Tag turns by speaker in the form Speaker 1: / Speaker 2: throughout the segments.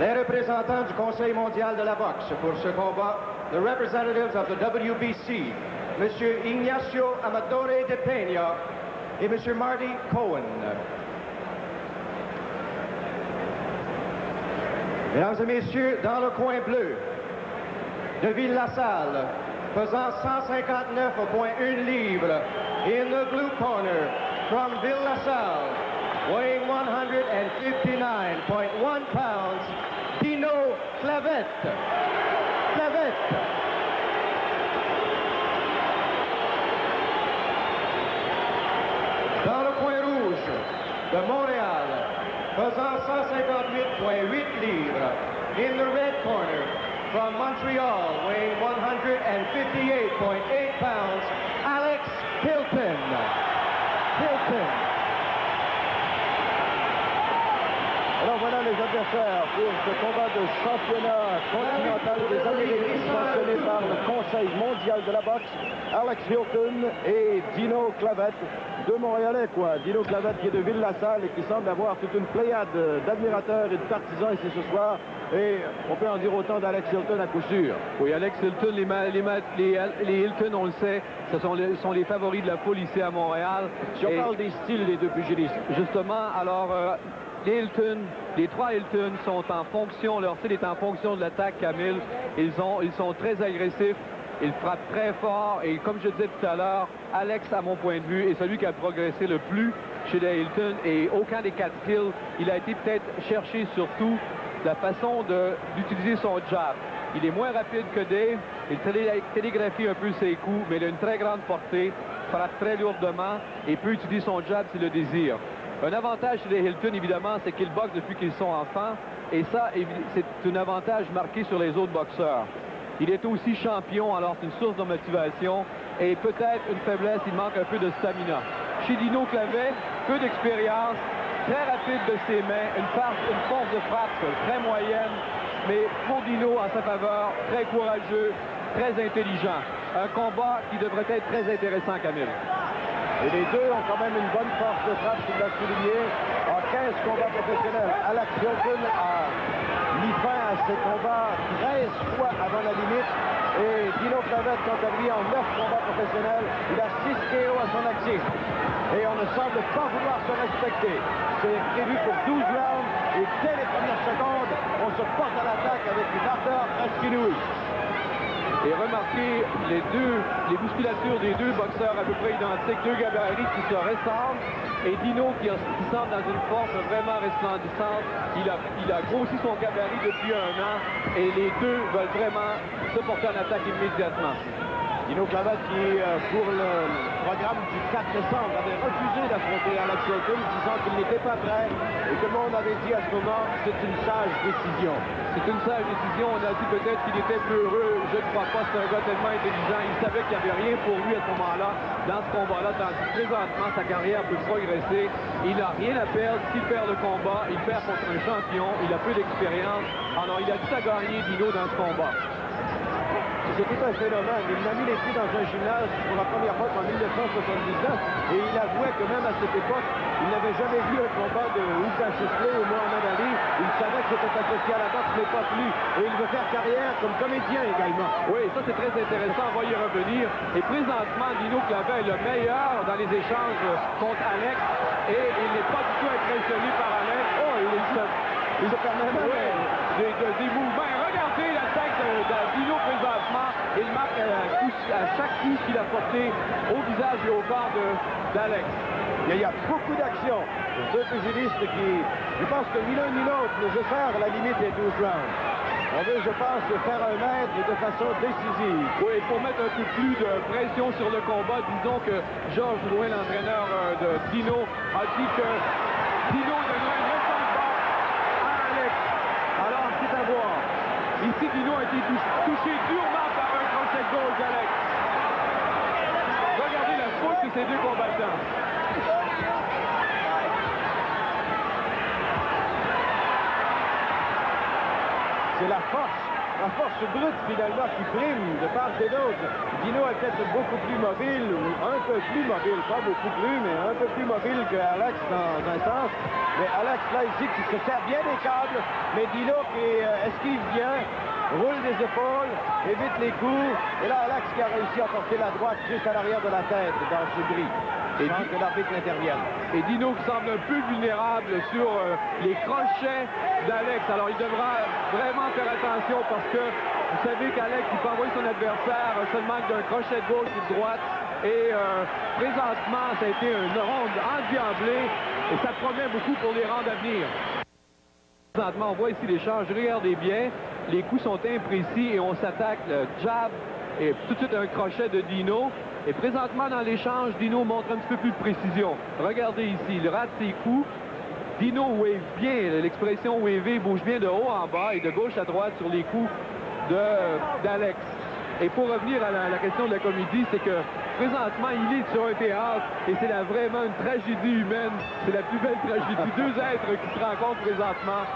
Speaker 1: Les représentants du Conseil mondial de la boxe pour ce combat, the representatives of the WBC, M. Ignacio Amadore de Peña et M. Marty Cohen. Mesdames et messieurs, dans le coin bleu, de Ville-la-Salle, pesant 159,1 livres, in the blue corner, from Ville-la-Salle, weighing 159.1 pounds, Dino Clavette. Dans le coin rouge, de Montréal, pesant 158,8 livres, in the red corner, from Montreal, weighing 158.8 pounds, Alex Hilton.
Speaker 2: Alors voilà les adversaires pour ce combat de championnat continental des Amériques sanctionné par le Conseil mondial de la boxe. Alex Hilton et Dino Clavette, deux Montréalais quoi. Dino Clavette qui est de Ville-la-Salle et qui semble avoir toute une pléiade d'admirateurs et de partisans ici ce soir. Et on peut en dire autant d'Alex Hilton à coup sûr.
Speaker 3: Oui, Alex Hilton, les Hilton, on le sait, ce sont les favoris de la foule ici à Montréal.
Speaker 2: Si on parle des styles des deux pugilistes.
Speaker 3: Justement, alors, les trois Hilton sont en fonction, leur style est en fonction de l'attaque, Camille. Ils sont très agressifs, ils frappent très fort et comme je disais tout à l'heure, Alex, à mon point de vue, est celui qui a progressé le plus chez les Hilton et aucun des quatre styles, il a été peut-être cherché surtout la façon d'utiliser son jab. Il est moins rapide que Dave, il télégraphie un peu ses coups, mais il a une très grande portée, frappe très lourdement et peut utiliser son jab s'il le désire. Un avantage chez les Hilton, évidemment, c'est qu'ils boxent depuis qu'ils sont enfants. Et ça, c'est un avantage marqué sur les autres boxeurs. Il est aussi champion, alors c'est une source de motivation. Et peut-être une faiblesse, il manque un peu de stamina. Chez Dino Clavette, peu d'expérience, très rapide de ses mains, une force de frappe très moyenne. Mais pour Dino, en sa faveur, très courageux, très intelligent. Un combat qui devrait être très intéressant, Camille.
Speaker 2: Et les deux ont quand même une bonne force de frappe, tu l'as souligné, en 15 combats professionnels. Alex Hilton a mis fin à ses combats 13 fois avant la limite. Et Dino Clavette, quant à lui, en 9 combats professionnels, il a 6 KO à son actif. Et on ne semble pas vouloir se respecter. C'est prévu pour 12 rounds. Et dès les premières secondes, on se porte à l'attaque avec une ardeur presque inouïe.
Speaker 3: Et remarquez les musculatures des deux boxeurs à peu près identiques, deux gabarits qui se ressemblent. Et Dino qui semble dans une forme vraiment resplendissante. Il a grossi son gabarit depuis un an et les deux veulent vraiment se porter en attaque immédiatement.
Speaker 2: Dino Clavette qui, pour le programme du 4 décembre, avait refusé d'affronter Alex Hilton, disant qu'il n'était pas prêt. Et tout le monde avait dit à ce moment, c'est une sage décision.
Speaker 3: C'est une sage décision. On a dit peut-être qu'il était peureux. Je ne crois pas. C'est un gars tellement intelligent. Il savait qu'il n'y avait rien pour lui à ce moment-là, dans ce combat-là. Tandis que présentement, sa carrière peut progresser. Il n'a rien à perdre. S'il perd le combat, il perd contre un champion. Il a peu d'expérience. Alors, il a tout à gagner, Dino, dans ce combat.
Speaker 2: C'est tout un phénomène. Il a mis les pieds dans un gymnase pour la première fois en 1979 et il avouait que même à cette époque, il n'avait jamais vu un combat de Ousa Chisley ou Mohamed Ali. Il savait que c'était associé à la boxe, mais pas plus. Et il veut faire carrière comme comédien également.
Speaker 3: Oui, ça c'est très intéressant. On va y revenir. Et présentement, Dino Clavette est le meilleur dans les échanges contre Alex et il n'est pas du tout impressionné par Alex. Oh, il se permet des mouvements. Regardez l'attaque de Dino présentement. Il marque à chaque coup qu'il a porté au visage et au corps d'Alex.
Speaker 2: Il y a beaucoup d'actions. Deux pugilistes qui, je pense que ni l'un ni l'autre ne veut faire la limite des 12 rounds. On veut, je pense, faire un mètre de façon décisive.
Speaker 3: Oui, pour mettre un peu plus de pression sur le combat, disons que Georges Drouin, l'entraîneur de Dino, a dit que Dino donnerait un combat à Alex. Alors, c'est à voir. Ici, Dino a été touché durement par un crochet gauche d'Alex. Regardez la faute de ces deux combattants.
Speaker 2: C'est la force la force brute, finalement, qui prime de part et d'autre. Dino est peut-être beaucoup plus mobile, ou un peu plus mobile, pas beaucoup plus, mais un peu plus mobile que Alex dans un sens. Mais Alex, là, ici, qui se sert bien des câbles, mais Dino qui esquive bien, roule des épaules, évite les coups. Et là, Alex qui a réussi à porter la droite juste à l'arrière de la tête dans ce bris. Et sans que l'arbitre n'intervienne.
Speaker 3: Et Dino qui semble un peu vulnérable sur les crochets d'Alex. Alors il devra vraiment faire attention parce que vous savez qu'Alex, il peut envoyer son adversaire seulement d'un crochet de gauche ou de droite. Et présentement, ça a été une ronde endiablée et ça promet beaucoup pour les rondes à venir. Présentement, on voit ici l'échange. Regardez bien, les coups sont imprécis et on s'attaque le jab et tout de suite un crochet de Dino. Et présentement, dans l'échange, Dino montre un petit peu plus de précision. Regardez ici, il rate ses coups. Dino wave bien, l'expression waver bouge bien de haut en bas et de gauche à droite sur les coups d'Alex. Et pour revenir à la question de la comédie, c'est que présentement, il est sur un théâtre et c'est vraiment une tragédie humaine. C'est la plus belle tragédie. Deux êtres qui se rencontrent présentement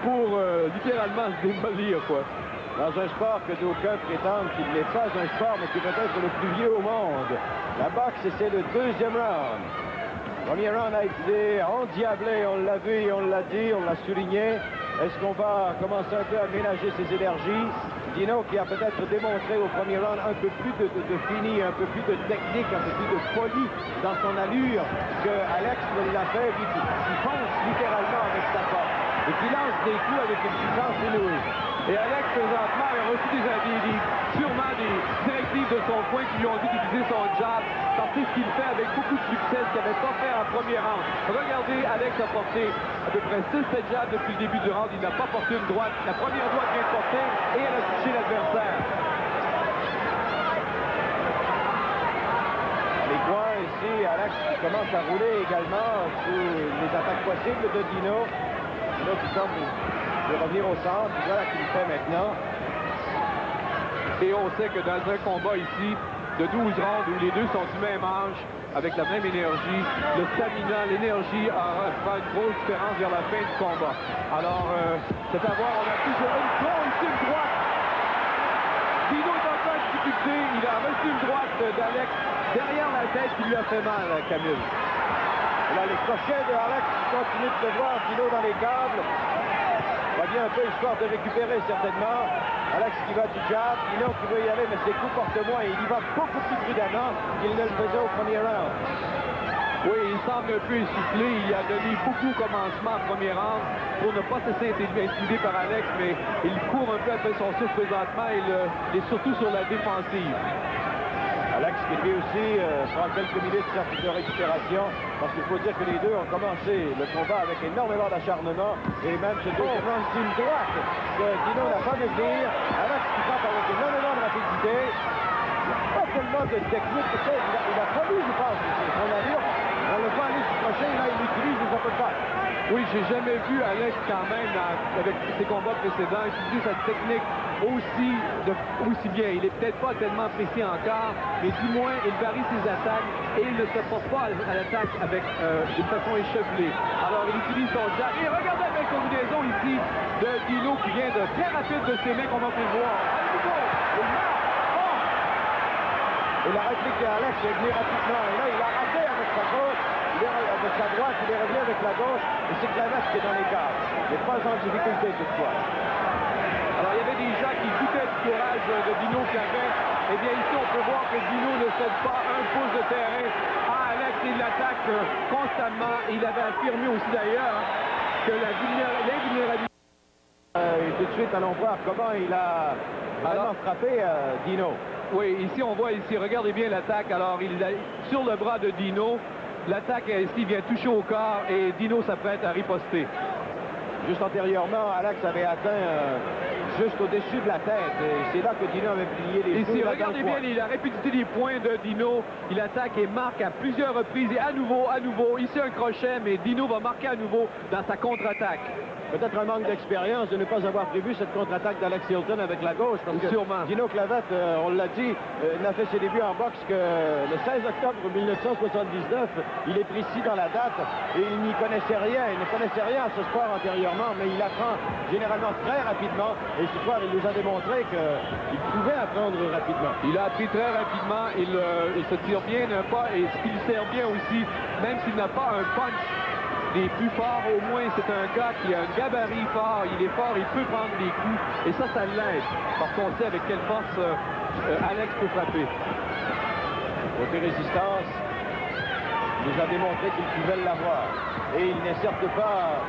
Speaker 3: pour littéralement se démolir, quoi.
Speaker 2: Dans un sport que d'aucuns prétendent qu'il n'est pas un sport, mais qui peut être le plus vieux au monde. La boxe, c'est le deuxième round. Le premier round a été endiablé, on l'a vu et on l'a dit, on l'a souligné. Est-ce qu'on va commencer un peu à ménager ses énergies? Dino qui a peut-être démontré au premier round un peu plus de fini, un peu plus de technique, un peu plus de folie dans son allure que Alex ne l'a fait, lui qui fonce littéralement avec sa force et qui lance des coups avec une puissance inouïe.
Speaker 3: Et Alex, présentement, a reçu sûrement des directives de son coin qui lui ont dit d'utiliser son jab. Parce que ce qu'il fait avec beaucoup de succès, ce qu'il n'avait pas fait en premier round. Regardez, Alex a porté à peu près 6-7 jabs depuis le début du round. Il n'a pas porté une droite. La première droite vient de porter et elle a touché l'adversaire.
Speaker 2: Les coins ici, Alex qui commence à rouler également sous les attaques possibles de Dino. Dino qui semble de revenir au centre. Voilà qu'il fait maintenant.
Speaker 3: Et on sait que dans un combat ici de 12 rounds où les deux sont du même âge, avec la même énergie, le stamina, l'énergie fera une grosse différence vers la fin du combat. Alors, c'est à voir, on a toujours ici une droite. Dino est en train de difficulté, il a reçu une droite d'Alex derrière la tête qui lui a fait mal, Camille.
Speaker 2: Là, les crochets de Alex qui continuent de se voir, Dino dans les câbles. Va bien un peu histoire de récupérer certainement. Alex qui va du jab, Dino qui veut y aller, mais ses coups portent moins. Il y va beaucoup plus prudemment qu'il ne le faisait au premier round.
Speaker 3: Oui, il semble un peu essoufflé. Il a donné beaucoup au commencement en premier round pour ne pas se laisser intimider par Alex, mais il court un peu après son souffle présentement et surtout sur la défensive.
Speaker 2: Alex qui lui aussi prend quelques minutes de récupération parce qu'il faut dire que les deux ont commencé le combat avec énormément d'acharnement et même ce deuxième round, c'est une droite que Dino n'a pas vu venir. Alex qui frappe avec énormément de rapidité. Pas tellement de technique, il a fallu, je pense, son allure. On le voit aller se crochet, là il utilise les uppercuts.
Speaker 3: Oui, j'ai jamais vu Alex quand même avec ses combats précédents utiliser sa technique aussi bien. Il est peut-être pas tellement précis encore, mais du moins, il varie ses attaques et il ne se porte pas à l'attaque avec d'une façon échevelée. Alors, il utilise son jab. Et regardez avec combinaison ici de Dino qui vient de très rapide de ses mains qu'on va pouvoir voir.
Speaker 2: Et la réplique d'Alex est venue rapidement. Et là, il a raté avec sa gauche, avec sa droite, il est revenu avec la gauche. Et c'est Claves qui est dans les cadres. Il n'est pas en difficulté toutefois.
Speaker 3: Alors, il y avait des gens qui doutaient du courage de Dino Claves. Eh bien, ici, on peut voir que Dino ne cède pas un pouce de terrain à Alex. Il l'attaque constamment. Il avait affirmé aussi, d'ailleurs, que l'invulnérabilité...
Speaker 2: Et tout de suite, allons voir comment il a vraiment frappé Dino.
Speaker 3: Oui, ici, on voit ici, regardez bien l'attaque. Alors, il a sur le bras de Dino. L'attaque ici vient toucher au corps et Dino s'apprête à riposter.
Speaker 2: Juste antérieurement, Alex avait atteint juste au-dessus de la tête. Et c'est là que Dino avait plié les coups.
Speaker 3: Ici, regardez bien la rapidité des points de Dino. Il attaque et marque à plusieurs reprises. Et à nouveau. Ici, un crochet, mais Dino va marquer à nouveau dans sa contre-attaque.
Speaker 2: Peut-être un manque d'expérience de ne pas avoir prévu cette contre-attaque d'Alex Hilton avec la gauche. Parce que
Speaker 3: sûrement.
Speaker 2: Dino Claves, on l'a dit, n'a fait ses débuts en boxe que le 16 octobre 1979. Il est précis dans la date et il n'y connaissait rien. Il ne connaissait rien à ce sport antérieurement, mais il apprend généralement très rapidement. Et Et ce soir, il nous a démontré qu'il pouvait apprendre rapidement.
Speaker 3: Il a appris très rapidement, il se tire bien d'un pas et ce qu'il sert bien aussi, même s'il n'a pas un punch des plus forts, au moins c'est un gars qui a un gabarit fort, il est fort, il peut prendre des coups et ça l'aide parce qu'on sait avec quelle force Alex peut frapper.
Speaker 2: Côté résistance, il nous a démontré qu'il pouvait l'avoir. Et il n'est certes pas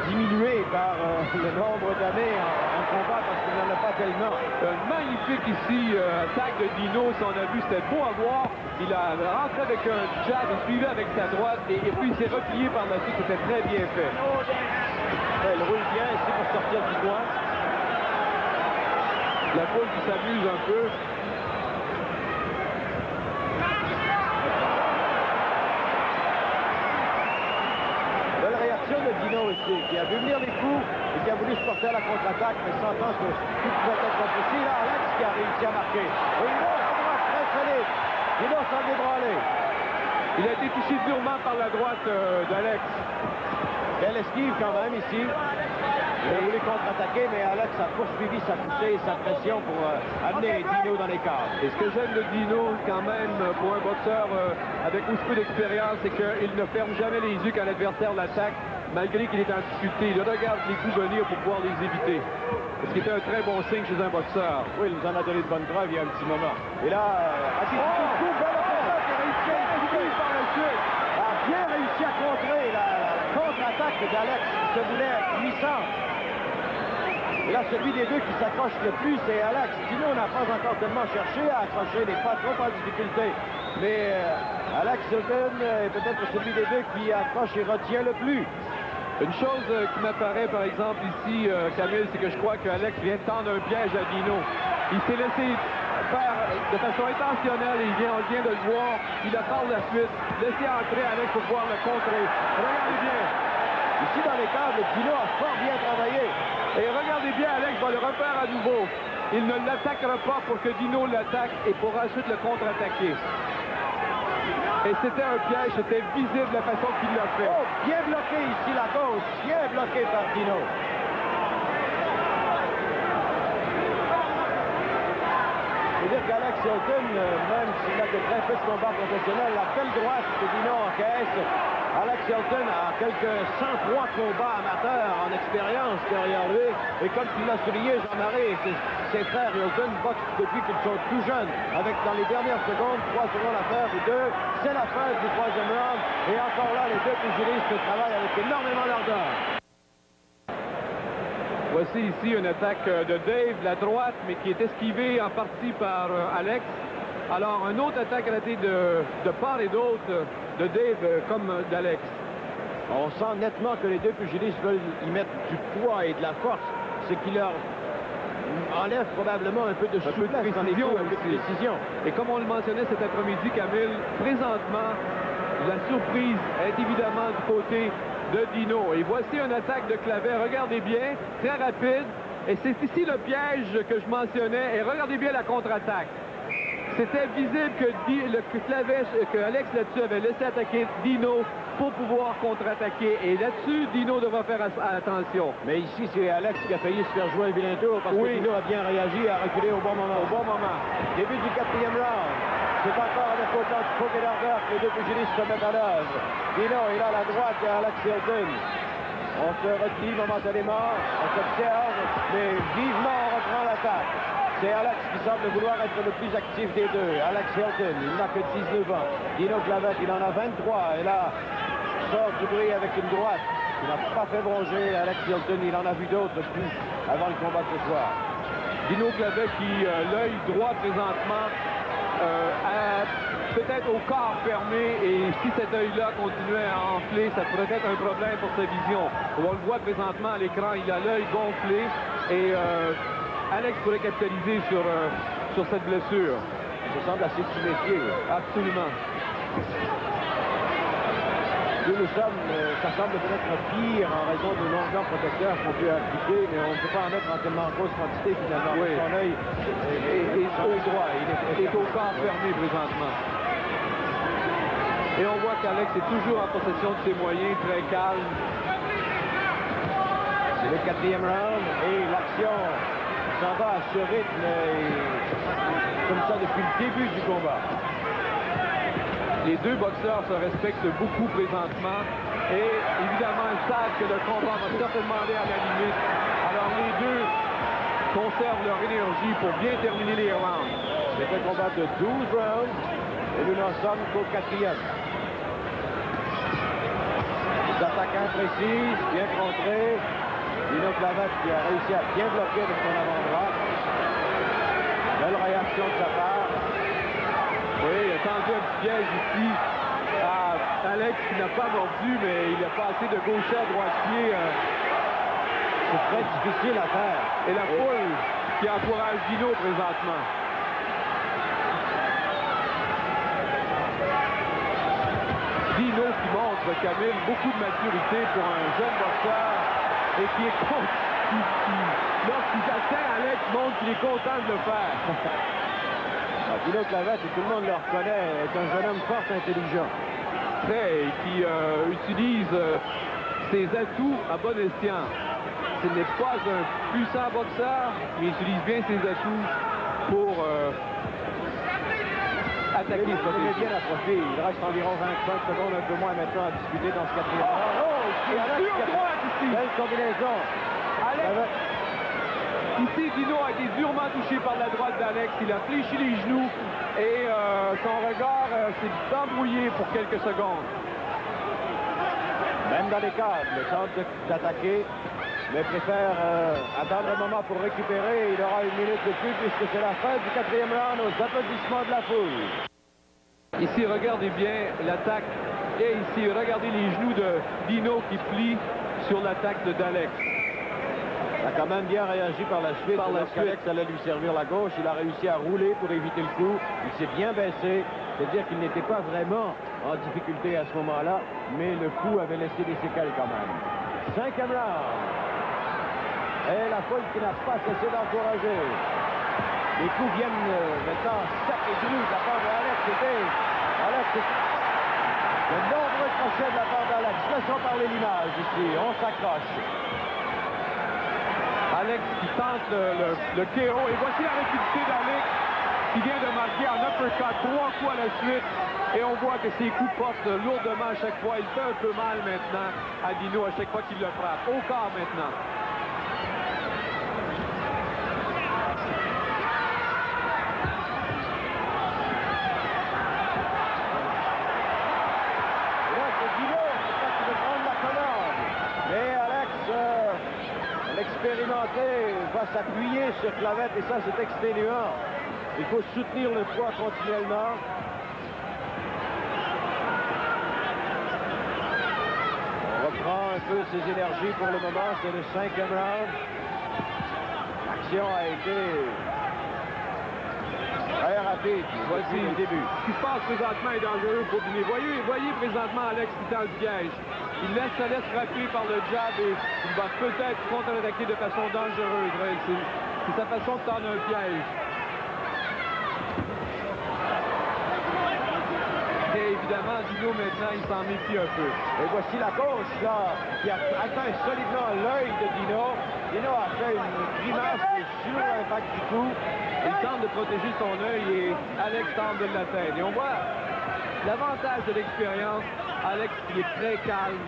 Speaker 2: diminué par le nombre d'années en combat parce qu'il n'en a pas tellement.
Speaker 3: Un magnifique ici, attaque de Dino, si on a vu, c'était beau à voir. Il a rentré avec un jab, il suivait avec sa droite et puis il s'est replié par la suite, c'était très bien fait.
Speaker 2: Elle roule bien ici pour sortir du coin.
Speaker 3: La foule qui s'amuse un peu.
Speaker 2: Belle réaction de Dino ici, qui a vu venir les coups et qui a voulu se porter à la contre-attaque, mais sentant que tout pouvait être impossible. Là, Alex qui a réussi à marquer. Et il va à droite très solide. Dino s'en débranler.
Speaker 3: Il a été touché durement par la droite d'Alex.
Speaker 2: Belle esquive quand même ici. Il a voulu contre-attaquer, mais Alex a poursuivi sa poussée et sa pression pour amener Dino dans les cadres.
Speaker 3: Et ce que j'aime de Dino, quand même, pour un boxeur avec aussi peu d'expérience, c'est qu'il ne ferme jamais les yeux quand l'adversaire l'attaque, malgré qu'il est en difficulté. Il regarde les coups venir pour pouvoir les éviter. Ce qui est un très bon signe chez un boxeur.
Speaker 2: Oui, il nous en a donné de bonnes preuves il y a un petit moment. Et là, a bien réussi à contrer la contre-attaque d'Alex qui se voulait puissante. Et là, celui des deux qui s'accroche le plus, c'est Alex. Dino n'a pas encore tellement cherché à accrocher, n'est pas trop en difficulté. Mais Alex Hilton est peut-être celui des deux qui accroche et retient le plus.
Speaker 3: Une chose qui m'apparaît, par exemple, ici, Camille, c'est que je crois qu'Alex vient de tendre un piège à Dino. Il s'est laissé faire de façon intentionnelle, et on vient de le voir. Il a par la suite laissé entrer Alex pour pouvoir le contrer. Regardez bien.
Speaker 2: Ici, dans les câbles, Dino a fort bien travaillé.
Speaker 3: Et regardez bien, Alex va le refaire à nouveau. Il ne l'attaquera pas pour que Dino l'attaque et pourra ensuite le contre-attaquer. Et c'était un piège, c'était visible la façon qu'il l'a fait.
Speaker 2: Oh, bien bloqué ici la gauche, bien bloqué par Dino. C'est-à-dire qu'Alex Hilton, même s'il a de très peu de combats professionnels, la belle droite que Dino encaisse, Alex Hilton a quelques 103 combats amateurs en expérience derrière lui. Et comme tu l'as souligné, Jean-Marie, ses frères Hilton boxent depuis qu'ils sont tout jeunes. Avec dans les dernières secondes, 3 secondes à faire ou 2. C'est la fin du troisième round. Et encore là, les deux pugilistes travaillent avec énormément d'ardeur.
Speaker 3: Voici ici une attaque de Dave, la droite, mais qui est esquivée en partie par Alex. Alors, une autre attaque ratée de part et d'autre de Dave comme d'Alex.
Speaker 2: On sent nettement que les deux pugilistes veulent y mettre du poids et de la force, ce qui leur enlève probablement un peu de souplesse dans les coups, un peu de précision.
Speaker 3: Et comme on le mentionnait cet après-midi, Camille, présentement, la surprise est évidemment du côté de Dino. Et voici une attaque de Clavet. Regardez bien, très rapide. Et c'est ici le piège que je mentionnais. Et regardez bien la contre-attaque. C'était visible que Alex là-dessus avait laissé attaquer Dino pour pouvoir contre-attaquer. Et là-dessus, Dino devra faire attention.
Speaker 2: Mais ici, c'est Alex qui a failli se faire jouer un vilain tour parce que Dino a bien réagi et a reculé au bon moment.
Speaker 3: Au bon moment.
Speaker 2: Début du quatrième round. C'est encore avec autant de faux et d'ardeur que les deux pugilistes se mettent à l'œuvre. Dino, il a la droite de Alex Hilton. On se retire momentanément, on s'observe, mais vivement on reprend l'attaque. C'est Alex qui semble vouloir être le plus actif des deux. Alex Hilton, il n'a que 19 ans. Dino Clavet, il en a 23. Et là, sort du bruit avec une droite. Il n'a pas fait bronger Alex Hilton. Il en a vu d'autres plus avant le combat de ce soir.
Speaker 3: Dino Clavet qui, l'œil droit présentement, a peut-être au corps fermé. Et si cet œil-là continuait à enfler, ça pourrait être un problème pour sa vision. On le voit présentement à l'écran, il a l'œil gonflé. Et Alex pourrait capitaliser sur cette blessure.
Speaker 2: Ça semble assez tuméfié.
Speaker 3: Absolument.
Speaker 2: Nous sommes, ça semble peut-être pire en raison de longueurs protecteurs qu'on peut appliquer, mais on ne peut pas en mettre en tellement grosse quantité finalement.
Speaker 3: Oui.
Speaker 2: Son œil est droit. Il est
Speaker 3: au corps fermé présentement. Et on voit qu'Alex est toujours en possession de ses moyens, très calme.
Speaker 2: C'est le 4e round et l'action s'en va à ce rythme comme ça depuis le début du combat.
Speaker 3: Les deux boxeurs se respectent beaucoup présentement et évidemment ils savent que le combat va certainement aller à la limite. Alors les deux conservent leur énergie pour bien terminer les rounds.
Speaker 2: C'est un combat de 12 rounds et nous n'en sommes qu'au 4e. Les attaquants précises, bien contrés. Dino Clavet qui a réussi à bien bloquer avec son avant-bras. Belle réaction de sa part.
Speaker 3: Oui, il a tendu un petit piège ici à Alex qui n'a pas mordu, mais il a passé de gaucher à droite-pied.
Speaker 2: C'est très difficile à faire.
Speaker 3: Et la foule qui encourage Dino présentement. Dino qui montre, Camille, beaucoup de maturité pour un jeune boxeur et qui est lorsqu'il atteint Alex, montre qu'il est content de le faire.
Speaker 2: Dino Clavet, et tout le monde le reconnaît, est un jeune homme fort intelligent.
Speaker 3: Très, qui utilise ses atouts à bon escient. Ce n'est pas un puissant boxeur, mais il utilise bien ses atouts pour attaquer.
Speaker 2: Il est bien approché. Il reste environ 25 secondes, un peu moins maintenant à discuter dans ce 4e round. Oh, ici, belle combinaison.
Speaker 3: Alex. Ici, Dino a été durement touché par la droite d'Alex. Il a fléchi les genoux et son regard s'est embrouillé pour quelques secondes.
Speaker 2: Même dans les cadres, le tente d'attaquer, mais préfère attendre un moment pour récupérer. Il aura une minute de plus puisque c'est la fin du 4e round aux applaudissements de la foule.
Speaker 3: Ici, regardez bien l'attaque. Et ici, regardez les genoux de Dino qui plient sur l'attaque d'Alex.
Speaker 2: Il a quand même bien réagi par la suite. Alex allait lui servir la gauche. Il a réussi à rouler pour éviter le coup. Il s'est bien baissé. C'est-à-dire qu'il n'était pas vraiment en difficulté à ce moment-là, mais le coup avait laissé des séquelles quand même. 5e round. Et la foule qui n'a pas cessé d'encourager. Les coups viennent maintenant secs et drus de la part d'Alex. Alex, de nombreux crochets de la part d'Alex. Laissons parler l'image ici. On s'accroche.
Speaker 3: Alex qui tente le KO. Et voici la rapidité d'Alex qui vient de marquer en uppercut 3 fois à la suite. Et on voit que ses coups portent lourdement à chaque fois. Il fait un peu mal maintenant à Dino à chaque fois qu'il le frappe. Au corps maintenant.
Speaker 2: Expérimenté va s'appuyer sur Clavet et ça c'est exténuant. Il faut soutenir le poids continuellement. On reprend un peu ses énergies pour le moment. C'est le 5e round. L'action a été très rapide. Voici le début.
Speaker 3: Ce qui se passe présentement est dangereux pour Dino. Voyez présentement Alex qui tend le piège. Il se laisse frapper par le jab et il va peut-être contre-attaquer de façon dangereuse. C'est sa façon de tendre un piège. Et évidemment, Dino, maintenant, il s'en méfie un peu.
Speaker 2: Et voici la gauche, là, qui a atteint solidement l'œil de Dino. Dino a fait une grimace sur l'impact du coup.
Speaker 3: Il tente de protéger son œil et Alex tente de l'atteindre. Et on voit l'avantage de l'expérience. Alex qui est très calme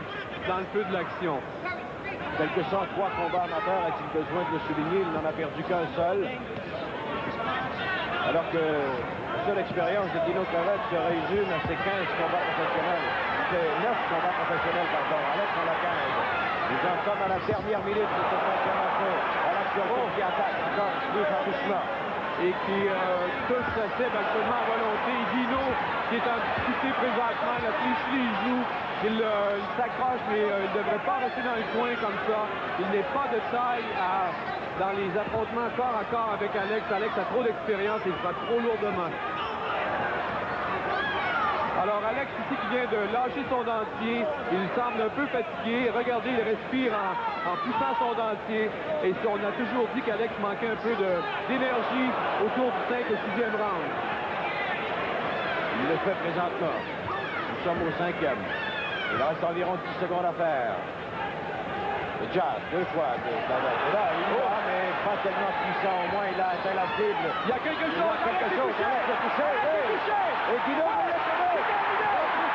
Speaker 3: dans le feu de l'action.
Speaker 2: Quelque 103 combats amateurs, a-t-il besoin de le souligner? Il n'en a perdu qu'un seul. Alors que la seule expérience de Dino Clavet se résume à ses 15 combats professionnels. C'est 9 combats professionnels, pardon. Alex en a 15. Nous en sommes à la dernière minute de ce 5e assaut. Alex qui attaque encore plus farouchement.
Speaker 3: Et qui touche sa cible actuellement à volonté. Dino, qui est en difficulté présentement, il a fléchi les genoux. Il s'accroche, mais il ne devrait pas rester dans le coin comme ça. Il n'est pas de taille dans les affrontements corps à corps avec Alex. Alex a trop d'expérience et il frappe trop lourdement. Alors Alex ici qui vient de lâcher son dentier, il semble un peu fatigué. Regardez, il respire en poussant son dentier. Et on a toujours dit qu'Alex manquait un peu d'énergie autour du 5 et 6e round.
Speaker 2: Il le fait présentement. Nous sommes au 5e. Il reste environ 10 secondes à faire. Le jab, 2 fois d'Alex. Là, mais pas tellement puissant. Au moins, il a atteint la cible.
Speaker 3: Il y a quelque chose.
Speaker 2: Alex est touché. Et Dino va le sauver.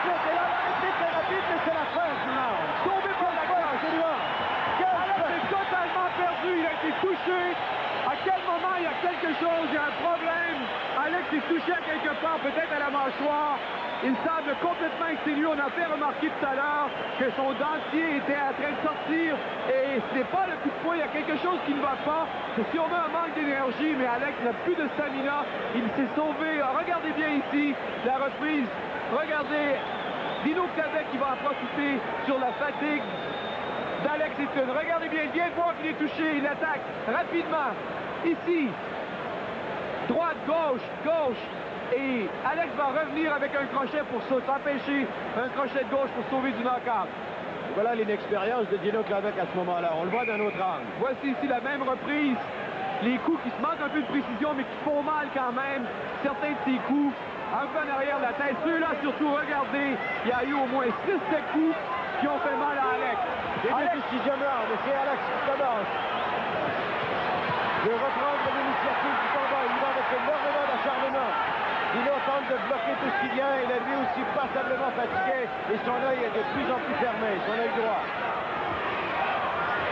Speaker 2: Et là, l'arrêté très rapide, mais c'est la fin du round.
Speaker 3: Sauvé par la glace. Alex est totalement perdu. Il a été touché. À quel moment il y a quelque chose, il y a un problème. Alex est touché à quelque part, peut-être à la mâchoire. Il semble complètement exténué. On a fait remarquer tout à l'heure que son dentier était en train de sortir. Et ce n'est pas le coup de poing, il y a quelque chose qui ne va pas. C'est sûrement un manque d'énergie, mais Alex n'a plus de stamina. Il s'est sauvé. Regardez bien ici la reprise. Regardez Dino Clavet qui va en profiter sur la fatigue d'Alex Eaton. Regardez bien, il vient de voir qu'il est touché. Il attaque rapidement. Ici, droite, gauche. Et Alex va revenir avec un crochet pour s'empêcher un crochet de gauche pour sauver du knockout.
Speaker 2: Voilà l'inexpérience de Dino Clavet à ce moment-là. On le voit d'un autre angle.
Speaker 3: Voici ici la même reprise. Les coups qui se manquent un peu de précision, mais qui font mal quand même. Certains de ces coups, un peu en arrière de la tête. Ceux-là, surtout, regardez, il y a eu au moins 6 coups qui ont fait mal à Alex.
Speaker 2: Début du 6e round, et c'est Alex qui commence. De reprendre l'initiative du combat. Il va avec énormément d'acharnement. Dino tente de bloquer tout ce qui vient. Il est lui aussi passablement fatigué. Et son œil est de plus en plus fermé, son œil droit.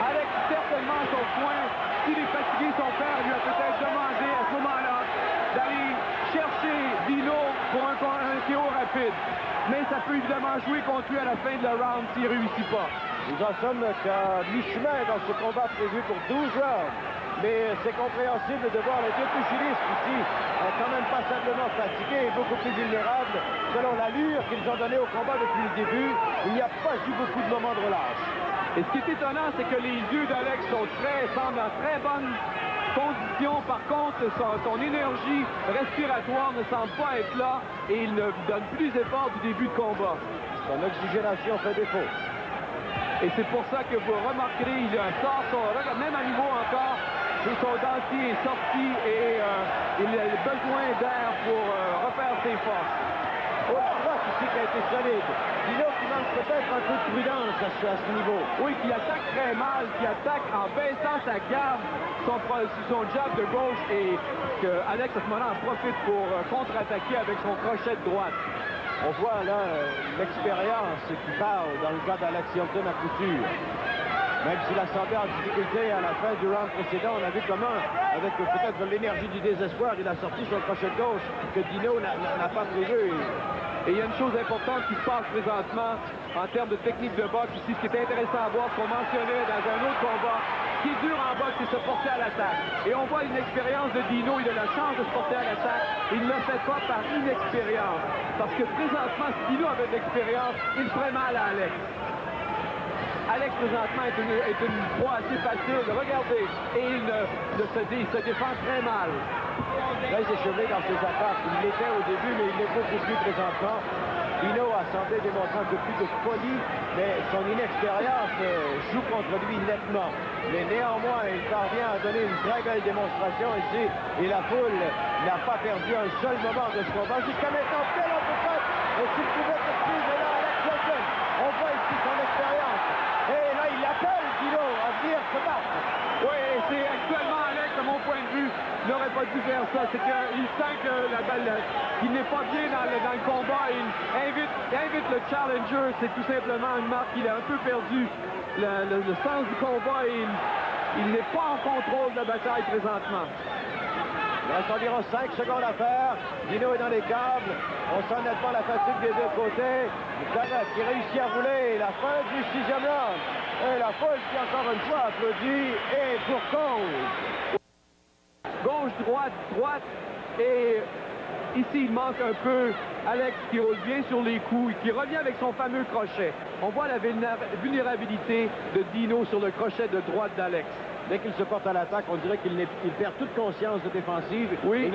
Speaker 3: Alex, certainement son point. S'il est fatigué, son père lui a peut-être demandé à ce moment-là d'aller chercher Dino pour un KO rapide. Mais ça peut évidemment jouer contre lui à la fin de la round s'il ne réussit pas.
Speaker 2: Nous en sommes qu'à mi-chemin dans ce combat prévu pour 12 rounds. Mais c'est compréhensible de voir les deux pugilistes ici quand même passablement fatigués et beaucoup plus vulnérables selon l'allure qu'ils ont donnée au combat depuis le début. Il n'y a pas eu beaucoup de moments de relâche.
Speaker 3: Et ce qui est étonnant, c'est que les yeux d'Alex semblent en très bonne condition. Par contre, son énergie respiratoire ne semble pas être là et il ne donne plus les efforts du début de combat.
Speaker 2: Son oxygénation fait défaut.
Speaker 3: Et c'est pour ça que vous remarquerez, il sort son... Même à niveau encore, son dentier est sorti et il a besoin d'air pour refaire ses forces.
Speaker 2: Oh, la droite ici qui a été solide. Dino qui manque peut-être un peu de prudence à ce niveau.
Speaker 3: Oui, qui attaque très mal, qui attaque en baissant sa garde, son jab de gauche et que Alex à ce moment-là en profite pour contre-attaquer avec son crochet de droite.
Speaker 2: On voit là l'expérience qui parle dans le cas d'Alex Hilton à coup sûr. Même s'il a semblé en difficulté à la fin du round précédent, on a vu comment, avec peut-être l'énergie du désespoir, il a sorti son crochet de gauche que Dino n'a pas prévu.
Speaker 3: Et il y a une chose importante qui se passe présentement en termes de technique de boxe ici. Ce qui est intéressant à voir, ce qu'on mentionnait dans un autre combat, ce qui est dur en boxe, c'est se porter à l'attaque. Et on voit une expérience de Dino, il a la chance de se porter à l'attaque. Il ne le fait pas par inexpérience. Parce que présentement, si Dino avait de l'expérience, il ferait mal à Alex. Alex, présentement, est une proie assez facile. Regardez. Et il se défend très mal.
Speaker 2: Là, il s'est chevelé dans ses attaques. Il l'était au début, mais il l'est beaucoup plus présentement. Dino a semblé démontrer un peu plus de folie, mais son inexpérience joue contre lui nettement. Mais néanmoins, il parvient à donner une très belle démonstration ici. Et la foule n'a pas perdu un seul moment de ce combat. Jusqu'à maintenant, quel uppercut! Et s'il pouvait poursuivre là, Alex Hilton, on voit ici son expérience. Et là, il appelle Dino à venir se battre.
Speaker 3: Oui, c'est actuellement Alex, de mon point de vue, n'aurait pas dû faire ça. C'est qu'il sent que la balle, qu'il n'est pas bien dans le combat. Il invite le challenger. C'est tout simplement une marque qu'il a un peu perdu le sens du combat et il n'est pas en contrôle de la bataille présentement.
Speaker 2: Il reste environ 5 secondes à faire. Dino est dans les câbles. On sent nettement la fatigue des deux côtés. Claret qui réussit à rouler. La fin du 6e round. Et la foule qui encore une fois applaudit. Et pour cause.
Speaker 3: Gauche, droite. Et ici, il manque un peu Alex qui roule bien sur les coups et qui revient avec son fameux crochet. On voit la vulnérabilité de Dino sur le crochet de droite d'Alex.
Speaker 2: Dès qu'il se porte à l'attaque, on dirait qu'il perd toute conscience de défensive.
Speaker 3: Oui.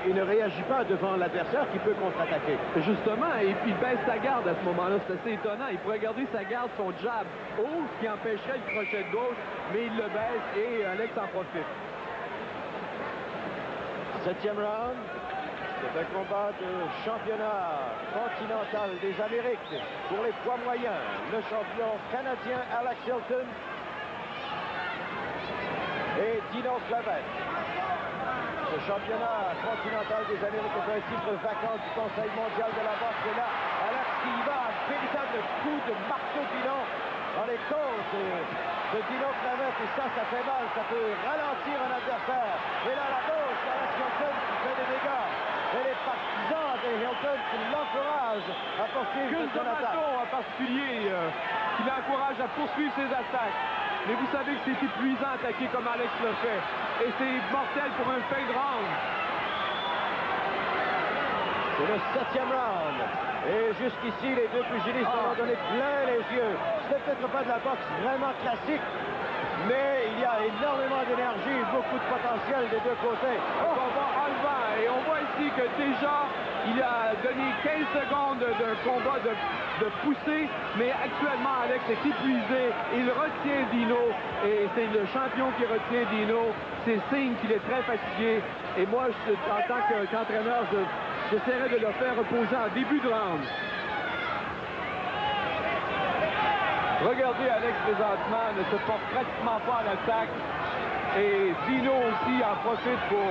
Speaker 2: Il ne réagit pas devant l'adversaire qui peut contre-attaquer.
Speaker 3: Justement, et puis il baisse sa garde à ce moment-là. C'est assez étonnant. Il pourrait garder sa garde, son jab haut, ce qui empêcherait le crochet de gauche, mais il le baisse et Alex en profite.
Speaker 2: 7e round. C'est un combat de championnat continental des Amériques pour les poids moyens. Le champion canadien Alex Hilton et Dino Clavette. Le championnat continental des Amériques est un titre vacant du Conseil mondial de la boxe. Et là, Alex qui y va, un véritable coup de marteau pilon dans les côtes de Dino Clavette. Et ça fait mal, ça peut ralentir un adversaire. Et là, à la gauche, Alex Hilton qui fait des dégâts. Et les partisans de Hilton qui l'encouragent à poursuivre son attaque.
Speaker 3: En particulier qui l'encourage à poursuivre ses attaques. Mais vous savez que c'est épuisant attaquer comme Alex le fait. Et c'est mortel pour un fade round.
Speaker 2: C'est le 7e round. Et jusqu'ici, les deux pugilistes ont donné plein les yeux. Ce n'est peut-être pas de la boxe vraiment classique, mais il y a énormément d'énergie, beaucoup de potentiel des deux côtés.
Speaker 3: Combat enlevant. Et on voit ici que déjà, il a donné 15 secondes d'un combat de poussée, mais actuellement, Alex est épuisé. Il retient Dino, et c'est le champion qui retient Dino. C'est signe qu'il est très fatigué. Et moi, en tant qu'entraîneur, j'essaierai de le faire reposer en début de round. Regardez Alex présentement, ne se porte pratiquement pas à l'attaque. Et Dino aussi en profite pour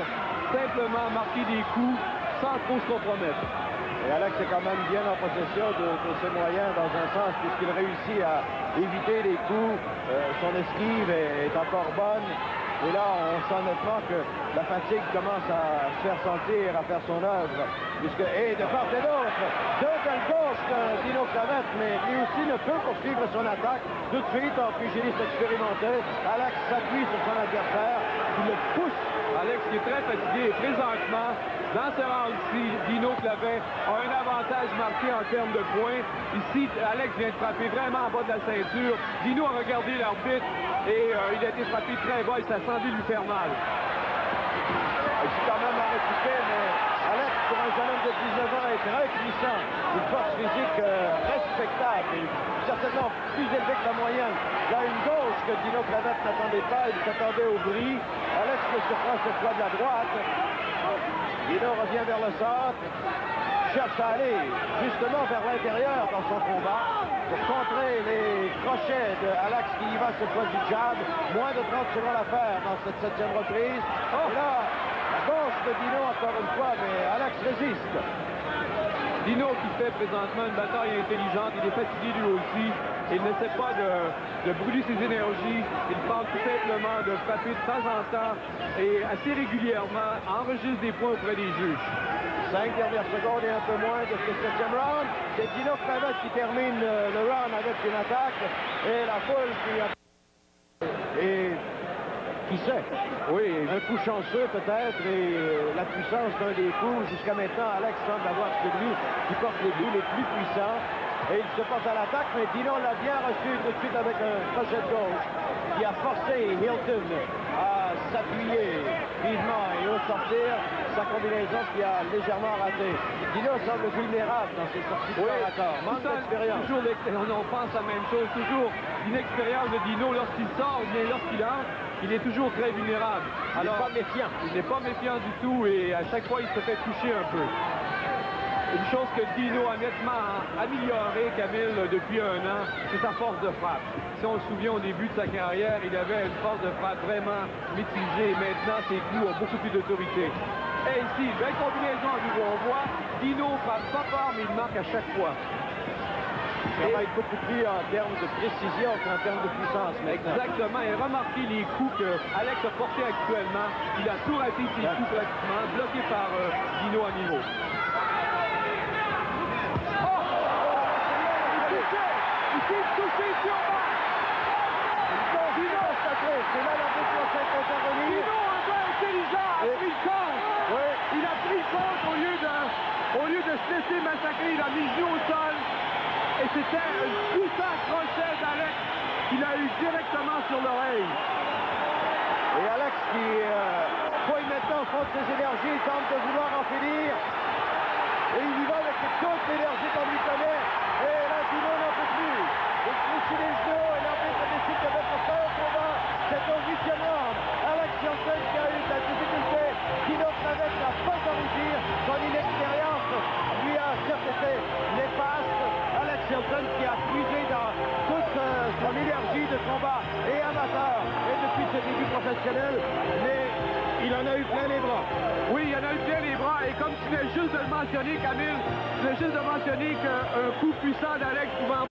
Speaker 3: simplement marquer des coups sans trop se compromettre.
Speaker 2: Et Alex est quand même bien en possession de ses moyens dans un sens, puisqu'il réussit à éviter les coups. Son esquive est encore bonne. Et là, on sent nettement que la fatigue commence à se faire sentir, à faire son œuvre. Et de part et d'autre, deux ailes gauche de Dino Clavette, mais lui aussi ne peut poursuivre son attaque. Tout de suite, en pugiliste expérimenté, Alex s'appuie sur son adversaire, il le pousse.
Speaker 3: Alex qui est très fatigué et présentement, dans ce round-ci, Dino Clavette a un avantage marqué en termes de points. Ici, Alex vient de frapper vraiment en bas de la ceinture. Dino a regardé l'arbitre et il a été frappé très bas et ça semblait lui faire mal.
Speaker 2: Il s'est quand même réputé, mais Alex, pour un jeune homme de 19 ans, est très puissant. Une force physique respectable et certainement plus élevée que la moyenne. Il a une gauche que Dino Clavette n'attendait pas, il s'attendait au bris. Alex le surprend cette fois de la droite. Dino revient vers le centre, cherche à aller justement vers l'intérieur dans son combat pour contrer les crochets de Alex qui y va cette fois du jab. Moins de 30 secondes à faire dans cette 7e reprise. Et là, la gauche de Dino encore une fois, mais Alex résiste.
Speaker 3: Dino qui fait présentement une bataille intelligente, il est fatigué lui aussi. Il n'essaie pas de brûler ses énergies. Il tente tout simplement de frapper de temps en temps et assez régulièrement enregistre des points auprès des juges.
Speaker 2: 5 dernières secondes et un peu moins de ce 7e round. C'est Dino Clavette qui termine le round avec une attaque. Et la foule qui a... Et qui sait? Oui, un coup chanceux peut-être et la puissance d'un des coups. Jusqu'à maintenant, Alex semble avoir celui qui porte les coups les plus puissants. Et il se porte à l'attaque, mais Dino l'a bien reçu tout de suite avec un crochet de gauche qui a forcé Hilton à s'appuyer vivement et au sortir sa combinaison qui a légèrement raté. Dino semble vulnérable dans ses sorties de corps à corps. Manque d'expérience.
Speaker 3: On pense la même chose, toujours l'inexpérience de Dino lorsqu'il sort ou bien lorsqu'il entre. Il est toujours très vulnérable.
Speaker 2: Alors, il n'est pas méfiant.
Speaker 3: Il n'est pas méfiant du tout et à chaque fois, il se fait toucher un peu. Une chose que Dino a nettement améliorée, Camille, depuis un an, c'est sa force de frappe. Si on se souvient au début de sa carrière, il avait une force de frappe vraiment mitigée. Maintenant, ses coups ont beaucoup plus d'autorité. Et ici, belle combinaison à nouveau. On voit Dino frappe pas fort, mais il marque à chaque fois.
Speaker 2: Ça va être beaucoup plus en termes de précision qu'en termes de puissance maintenant.
Speaker 3: Exactement. Et remarquez les coups que Alex a portés actuellement. Il a tout raté ses coups pratiquement, bloqué par Dino à niveau. Touché sur bas.
Speaker 2: Dino, c'est là la défense intervenue.
Speaker 3: Dino, un peu intelligent, a pris le compte.
Speaker 2: Oui.
Speaker 3: Il a pris le compte au lieu de se laisser massacrer. Il a mis le genou au sol. Et c'était un puissant crochet d'Alex qu'il a eu directement sur l'oreille.
Speaker 2: Et Alex qui fouille maintenant au fond de ses énergies, il tente de vouloir en finir. Et il y va avec toute l'énergie qu'on lui connaît. Et là, Dino n'en peut plus. Il fléchit les genoux et l'arbitre décide de mettre fin au combat. C'est au 8e round. Alex Hilton qui a eu de la difficulté. Dino Clavette n'a pas corrigé. Son inexpérience lui a certes été néfaste. Alex Hilton qui a puisé dans toute son énergie l'énergie de combat et amateur et depuis ses débuts professionnels, mais il en a eu plein les bras.
Speaker 3: Oui, il en a eu plein les bras. Et comme tu viens juste de le mentionner, Camille, tu viens juste de mentionner qu'un coup puissant d'Alex pouvait